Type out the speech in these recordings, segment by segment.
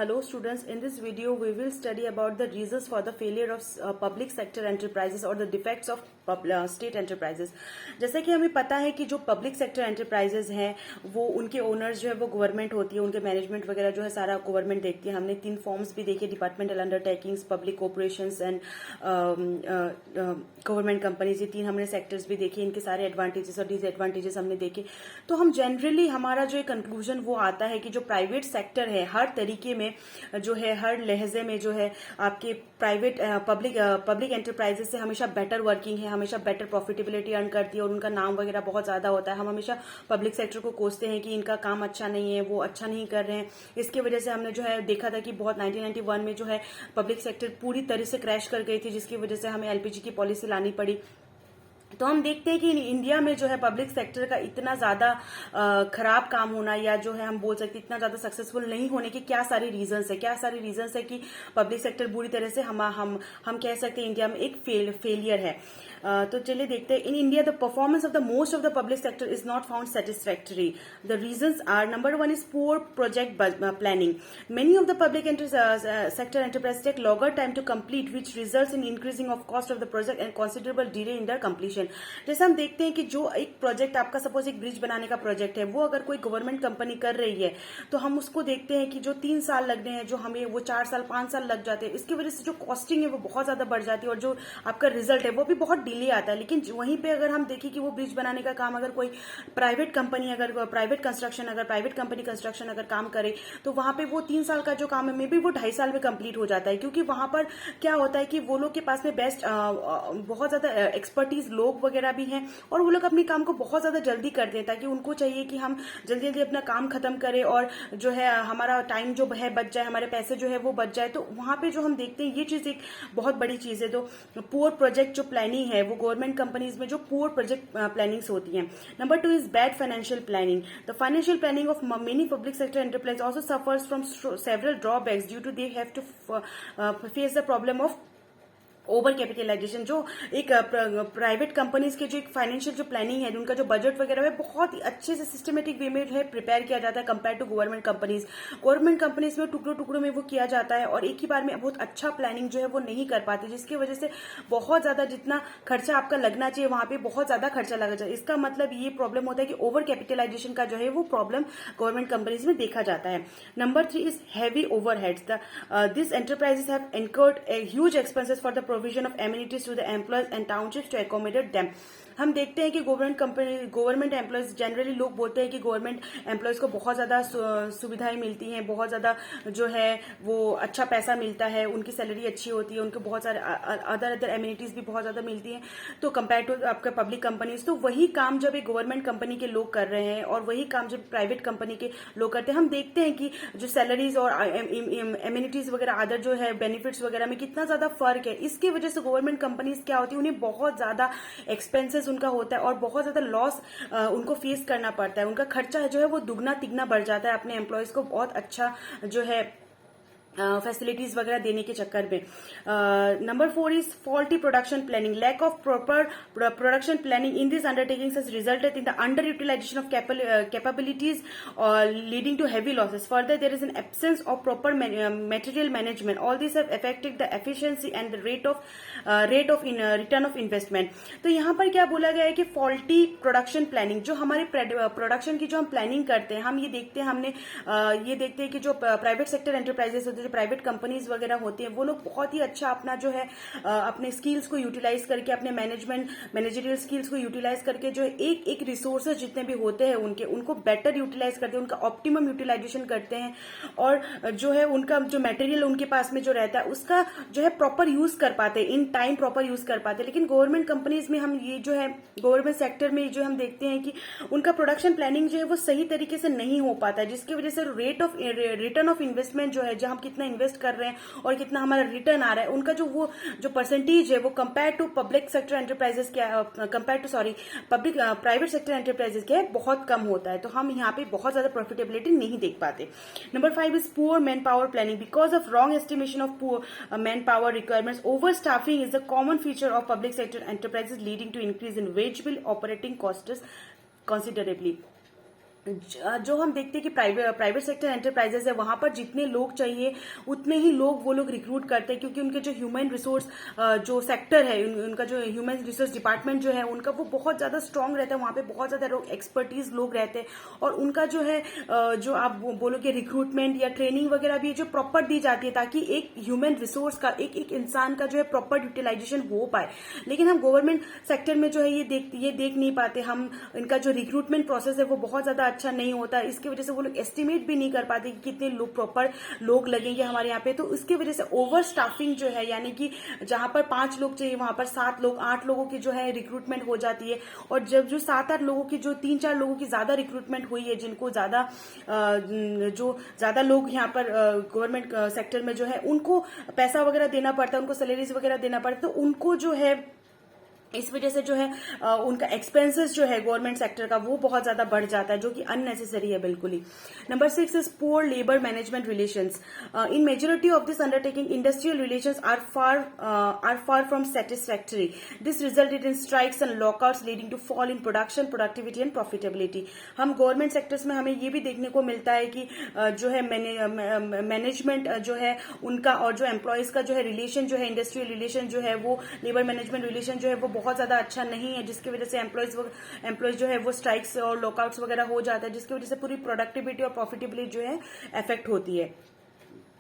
Hello students, in this video we will study about the reasons for the failure of public sector enterprises or the defects of state enterprises. जैसे कि हमें पता है कि जो public sector enterprises हैं वो उनके ओनर्स जो है वो गवर्नमेंट होती है, उनके मैनेजमेंट वगैरह जो है सारा गवर्नमेंट देखती है. हमने 3 फॉर्म्स भी देखे, departmental undertakings, public corporations and government companies. ये 3 हमने सेक्टर्स भी देखे, इनके सारे एडवांटेजेस और डिसएडवांटेजेस हमने देखे. तो हम जनरली हमारा जो कंक्लूजन वो आता है कि जो प्राइवेट सेक्टर है हर तरीके में जो है, हर लहजे में जो है आपके प्राइवेट पब्लिक एंटरप्राइजेज से हमेशा बेटर वर्किंग है, हमेशा बेटर प्रॉफिटेबिलिटी अर्न करती है और उनका नाम वगैरह बहुत ज्यादा होता है. हम हमेशा पब्लिक सेक्टर को कोसते हैं कि इनका काम अच्छा नहीं है, वो अच्छा नहीं कर रहे हैं. इसकी वजह से हमने जो है देखा था कि बहुत 1991 में जो है पब्लिक सेक्टर पूरी तरह से क्रैश कर गई थी, जिसकी वजह से हमें एलपीजी की पॉलिसी लानी पड़ी. तो हम देखते हैं कि इंडिया में जो है पब्लिक सेक्टर का इतना ज्यादा खराब काम होना, या जो है हम बोल सकते हैं इतना ज्यादा सक्सेसफुल नहीं होने के क्या सारे रीजंस है कि पब्लिक सेक्टर बुरी तरह से हम कह सकते हैं इंडिया में एक फेलियर है. तो चलिए देखते हैं. In India the performance of the most of the public sector is not found satisfactory. The reasons are, number 1 is poor project planning. Many of the public sector enterprise take longer time to complete, which results in increasing of cost of the project and considerable delay in the completion. जैसे हम देखते हैं कि जो एक project आपका, suppose एक bridge बनाने का प्रोजेक्ट है, वो अगर कोई गवर्नमेंट कंपनी कर रही है तो हम उसको देखते हैं कि जो 3 साल लगने हैं, जो हमें वो 4 साल 5 साल लग जाते हैं. इसकी वजह से जो कॉस्टिंग है वो बहुत ज्यादा बढ़ जाती है और जो आपका रिजल्ट है वो भी बहुत डिले आता है. लेकिन वहीं पे अगर हम देखें कि वो ब्रिज बनाने का काम अगर कोई प्राइवेट कंपनी, अगर प्राइवेट कंपनी कंस्ट्रक्शन अगर काम करे तो वहां पे वो 3 साल का जो काम है मे बी वो 2.5 साल में कंप्लीट हो जाता है. क्योंकि वहां पर क्या होता है कि वो लोग के पास में बेस्ट बहुत ज्यादा एक्सपर्टीज लोग वगैरह भी हैं और वो लोग अपने काम को बहुत ज्यादा जल्दी कर दें, ताकि उनको चाहिए कि हम जल्दी जल्दी अपना काम खत्म करें और जो है हमारा टाइम जो है बच जाए, हमारे पैसे जो है वो बच जाए. तो वहां पे जो हम देखते हैं ये चीज एक बहुत बड़ी चीज है. तो पुअर प्रोजेक्ट जो प्लानिंग है वो गवर्नमेंट कंपनीज में जो पुअर प्रोजेक्ट प्लानिंग्स होती हैं. Number 2 is bad financial planning. The financial planning of many public sector enterprise also suffers from several drawbacks due to they have to face the problem of over capitalization. जो एक private companies के जो एक financial जो planning है, उनका जो budget वगैरह है बहुत ही अच्छे से सिस्टमेटिक वे में है प्रिपेयर किया जाता है कंपेयर टू गवर्नमेंट कंपनीज में टुकड़ों में वो किया जाता है और एक ही बार में बहुत अच्छा प्लानिंग जो है वो नहीं कर पाते, जिसकी वजह से बहुत ज्यादा जितना खर्चा आपका लगना चाहिए वहां पे बहुत ज्यादा खर्चा लगा जाए. इसका मतलब ये प्रॉब्लम होता है कि ओवर कैपिटलाइजेशन का जो है वो प्रॉब्लम गवर्नमेंट कंपनीज में देखा जाता है. Number 3 is heavy overheads. This enterprises have incurred huge expenses for the provision of amenities to the employees and townships to accommodate them. हम देखते हैं कि गवर्नमेंट एम्प्लॉयज जनरली लोग बोलते हैं कि गवर्नमेंट एम्प्लॉयज को बहुत ज्यादा सुविधाएं मिलती हैं, बहुत ज्यादा जो है वो अच्छा पैसा मिलता है, उनकी सैलरी अच्छी होती है, उनको बहुत सारे अदर एम्यूनिटीज भी बहुत ज्यादा मिलती हैं तो कंपेयर टू आपका पब्लिक कंपनीज. तो वही काम जब एक गवर्नमेंट कंपनी के लोग कर रहे हैं और वही काम जब प्राइवेट कंपनी के लोग करते हैं, हम देखते हैं कि जो सैलरीज और एम्यूनिटीज वगैरह अदर जो है बेनिफिट्स वगैरह में कितना ज्यादा फर्क है. इसकी वजह से गवर्नमेंट कंपनीज क्या होती है, उन्हें बहुत ज्यादा एक्सपेंसेस उनका होता है और बहुत ज्यादा लॉस उनको फेस करना पड़ता है. उनका खर्चा जो है वो दुगना तिगना बढ़ जाता है अपने एम्प्लॉयज को बहुत अच्छा जो है फैसिलिटीज वगैरह देने के चक्कर में. Number 4 is faulty production planning. Lack of proper production planning in this undertakings has resulted in the under utilization of capabilities leading to heavy losses. Further there is an absence of proper material management. All this have affected the efficiency and the rate of return of investment. तो यहाँ पर क्या बोला गया है कि faulty production planning, जो हमारे प्रोडक्शन की जो हम प्लानिंग करते हैं, हम ये देखते हैं कि जो प्राइवेट सेक्टर एंटरप्राइजेस होते हैं, जो प्राइवेट कंपनीज वगैरह होती हैं, वो लोग बहुत ही अच्छा अपना जो है अपने स्किल्स को यूटिलाइज करके, अपने मैनेजरियल स्किल्स को यूटिलाइज करके जो है एक रिसोर्सेज जितने भी होते हैं उनको बेटर यूटिलाइज करते हैं, उनका ऑप्टिमम यूटिलाइजेशन करते हैं और जो है उनका जो मटेरियल उनके पास में जो रहता है उसका जो है प्रॉपर यूज कर पाते हैं, इन टाइम प्रॉपर यूज कर पाते हैं. लेकिन गवर्नमेंट कंपनीज में हम ये जो है गवर्नमेंट सेक्टर में जो हम देखते हैं कि उनका प्रोडक्शन प्लानिंग जो है वो सही तरीके से नहीं हो पाता है, जिसकी वजह से rate of return of investment जो है, जहां हम कितना इन्वेस्ट कर रहे हैं और कितना हमारा रिटर्न आ रहा है, उनका जो परसेंटेज है वो compare to public sector enterprises public private sector enterprises के बहुत कम होता है. तो हम यहाँ पे बहुत ज्यादा प्रॉफिटेबिलिटी नहीं देख पाते. Number 5 is poor man power planning. Because of wrong estimation of poor man power requirements, over staffing is the common feature of public sector enterprises leading to increase in wage bill operating costs considerably. जो हम देखते हैं कि private sector enterprises है, वहां पर जितने लोग चाहिए उतने ही लोग वो लोग रिक्रूट करते हैं, क्योंकि उनके जो ह्यूमन रिसोर्स जो सेक्टर है, उनका जो ह्यूमन रिसोर्स डिपार्टमेंट जो है उनका वो बहुत ज्यादा स्ट्रांग रहता है। वहां पे बहुत ज्यादा लोग एक्सपर्टीज लोग रहते हैं, और उनका जो है जो आप बोलोगे रिक्रूटमेंट या ट्रेनिंग वगैरह भी जो प्रॉपर दी जाती है, ताकि एक ह्यूमन रिसोर्स का एक एक इंसान का जो है प्रॉपर यूटिलाइजेशन हो पाए। लेकिन हम गवर्नमेंट सेक्टर में जो है ये देख नहीं पाते। हम इनका जो रिक्रूटमेंट प्रोसेस है वो बहुत ज्यादा अच्छा नहीं होता, इसकी वजह से वो लोग एस्टिमेट भी नहीं कर पाते कि कितने लोग प्रॉपर लोग लगेंगे हमारे यहाँ पे। तो इसकी वजह से ओवर स्टाफिंग जो है, यानी कि जहां पर 5 लोग चाहिए वहां पर 7 लोग 8 लोगों की जो है रिक्रूटमेंट हो जाती है। और जब जो 7-8 लोगों की जो 3-4 लोगों की ज्यादा रिक्रूटमेंट हुई है, जिनको ज्यादा लोग यहाँ पर गवर्नमेंट सेक्टर में जो है उनको पैसा वगैरह देना पड़ता है, उनको सैलरीज वगैरह देना पड़ता है, तो उनको जो है इस वजह से जो है उनका एक्सपेंसेस जो है गवर्नमेंट सेक्टर का वो बहुत ज्यादा बढ़ जाता है, जो कि अननेसेसरी है बिल्कुल ही। Number 6 is poor labour management relations. In majority of this undertaking industrial relations are far from satisfactory. This resulted in strikes and lockouts leading to fall in production, productivity and profitability. हम government sectors में हमें ये भी देखने को मिलता है कि जो है मैनेजमेंट जो है उनका और जो एम्प्लॉयज का जो है रिलेशन जो है, इंडस्ट्रियल रिलेशन जो है, वो लेबर मैनेजमेंट रिलेशन जो है वो बहुत ज्यादा अच्छा नहीं है, जिसकी वजह से एम्प्लॉयज जो है वो स्ट्राइक्स और लॉकआउट्स वगैरह हो जाता है, जिसकी वजह से पूरी प्रोडक्टिविटी और प्रॉफिटेबिलिटी जो है अफेक्ट होती है।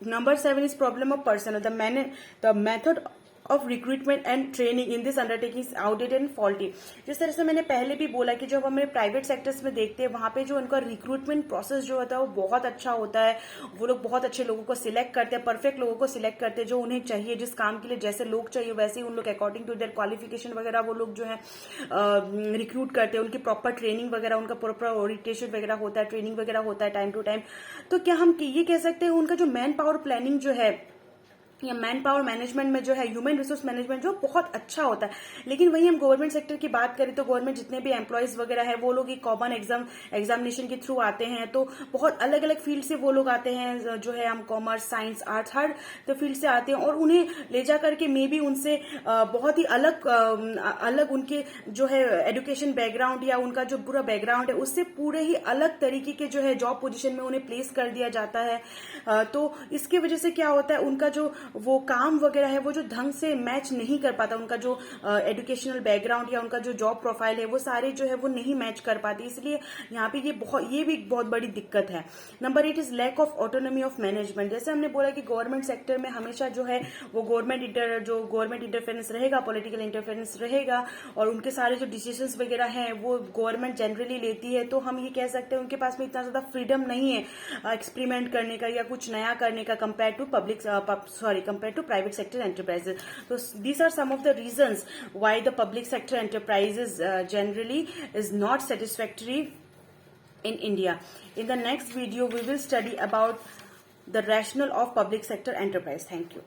Number 7 is problem of personal. The method of recruitment and training in this undertaking is outdated and faulty. जिस तरह से मैंने पहले भी बोला कि जब हमें प्राइवेट सेक्टर्स में देखते हैं, वहां पे जो उनका रिक्रूटमेंट प्रोसेस जो होता है वो बहुत अच्छा होता है। वो लोग बहुत अच्छे लोगों को सिलेक्ट करते हैं, परफेक्ट लोगों को सिलेक्ट करते हैं, जो उन्हें चाहिए, जिस काम के लिए जैसे लोग चाहिए वैसे ही उन लोग अकॉर्डिंग टू देयर क्वालिफिकेशन वगैरह वो लोग जो है रिक्रूट करते हैं। उनकी प्रॉपर ट्रेनिंग वगैरह, उनका प्रॉपर ओरिएंटेशन वगैरह होता है, ट्रेनिंग वगैरह होता है टाइम टू टाइम। तो क्या हम ये कह सकते हैं उनका जो मैन पावर प्लानिंग जो है या मैन पावर मैनेजमेंट में जो है, ह्यूमन रिसोर्स मैनेजमेंट जो बहुत अच्छा होता है। लेकिन वही हम गवर्नमेंट सेक्टर की बात करें तो गवर्नमेंट जितने भी एम्प्लॉयज वगैरह है वो लोग एक कॉमन एग्जामिनेशन के थ्रू आते हैं, तो बहुत अलग अलग फील्ड से वो लोग आते हैं, जो है हम कॉमर्स, साइंस, आर्ट्स, हर फील्ड से आते हैं, और उन्हें ले जा करके मे बी उनसे बहुत ही अलग उनके जो है एजुकेशन बैकग्राउंड या उनका जो पूरा बैकग्राउंड है उससे पूरे ही अलग तरीके के जो है जॉब पोजीशन में उन्हें प्लेस कर दिया जाता है। तो इसकी वजह से क्या होता है, उनका जो वो काम वगैरह है वो जो ढंग से मैच नहीं कर पाता, उनका जो एजुकेशनल बैकग्राउंड या उनका जो जॉब प्रोफाइल है वो सारे जो है वो नहीं मैच कर पाती, इसलिए यहाँ पे ये भी बहुत बड़ी दिक्कत है। Number 8 is lack of autonomy of management. जैसे हमने बोला कि गवर्नमेंट सेक्टर में हमेशा जो है वो गवर्नमेंट इंटरफेरेंस रहेगा, पॉलिटिकल इंटरफेरेंस रहेगा, और उनके सारे जो डिसीजंस वगैरह हैं वो गवर्नमेंट जनरली लेती है। तो हम ये कह सकते हैं उनके पास में इतना ज्यादा फ्रीडम नहीं है एक्सपेरिमेंट करने का या कुछ नया करने का compare to private sector enterprises. So these are some of the reasons why the public sector enterprises generally is not satisfactory in India. In the next video we will study about the rationale of public sector enterprise. Thank you.